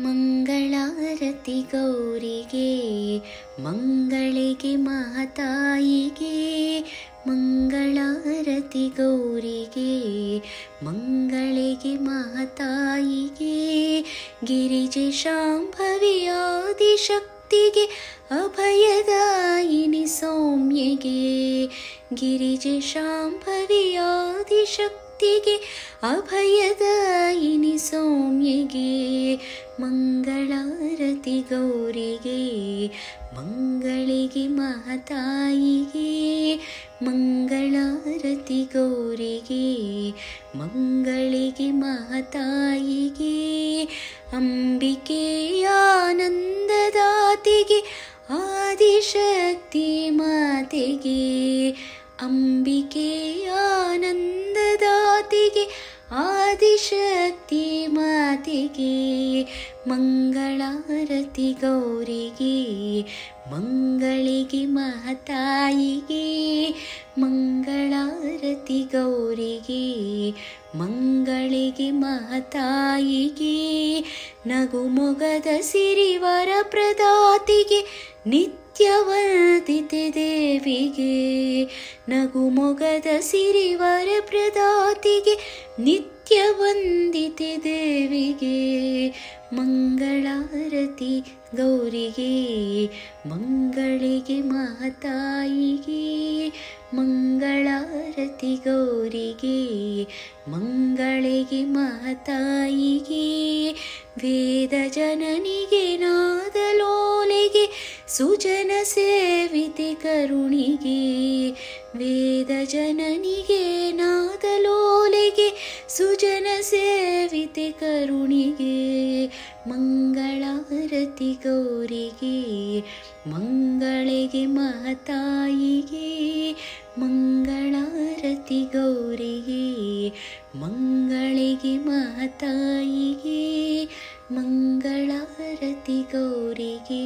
ಮಂಗಳಾರತಿ ಗೌರಿಗೆ ಮಂಗಳಿಗೆ ಮಹಾತಾಯಿಗೆ ಮಂಗಳಾರತಿ ಗೌರಿಗೆ ಮಂಗಳಿಗೆ ಮಹಾತಾಯಿಗೆ ಗಿರಿಜೆ ಶಾಂಭವಿ ಆದಿಶಕ್ತಿಗೆ ಅಭಯದಾಯಿನಿ ಸೌಮ್ಯಗೆ ಗಿರಿಜೆ ಶಾಂಭವಿ ಆದಿಶಕ್ತಿಗೆ ಅಭಯದಾಯಿನಿ ಸೌಮ್ಯಗೆ ಮಂಗಳಾರತಿ ಗೌರಿಗೆ ಮಂಗಳಿಗೆ ಮಹಾತಾಯಿಗೆ ಮಂಗಳಾರತಿ ಗೌರಿಗೆ ಮಂಗಳಿಗೆ ಮಹಾತಾಯಿಗೆ ಅಂಬಿಕೆಯ ಆನಂದದಾತಿಗೆ ಆದಿಶಕ್ತಿ ಮಾತೆಗೆ ಅಂಬಿಕೆಯ ಆನಂದದಾತಿಗೆ ಆದಿಶಕ್ತಿ ಮಾತೆಗೆ ಮಂಗಳಾರತಿ ಗೌರಿಗೆ ಮಂಗಳಿಗೆ ಮಹಾತಾಯಿಗೆ ಮಂಗಳಾರತಿ ಗೌರಿಗೆ ಮಂಗಳಿಗೆ ಮಹಾತಾಯಿಗೆ ನಗುಮೊಗದ ಸಿರಿವರ ಪ್ರದಾತಿಗೆ ನಿತ್ಯವಂದಿತೆ ದೇವಿಗೆ ನಗುಮೊಗದ ಸಿರಿವರ ಪ್ರದಾತಿಗೆ ನಿತ್ಯವಂದಿತೆ ದೇವಿಗೆ ಮಂಗಳಾರತಿ ಗೌರಿಗೆ ಮಂಗಳಿಗೆ ಮಹಾತಾಯಿಗೆ ಮಂಗಳಾರತಿ ಗೌರಿಗೆ ಮಂಗಳಿಗೆ ಮಹಾತಾಯಿಗೆ ವೇದ ಜನನಿಗೆ ನಾದಲೋಲೆಗೆ ಸುಜನ ಸೇವಿತೆ ಕರುಣಿಗೆ ವೇದ ಜನನಿಗೆ ನಾದಲೋಲೆಗೆ ಸುಜನ ಸೇವಿತೆ ಕರುಣಿಗೆ ಮಂಗಳಾರತಿ ಗೌರಿಗೆ ಮಂಗಳಿಗೆ ಮಹಾತಾಯಿಗೆ ಮಂಗಳಾರತಿ ಗೌರಿಗೆ ಮಂಗಳಿಗೆ ಮಹಾತಾಯಿಗೆ ಮಂಗಳಾರತಿ ಗೌರಿಗೆ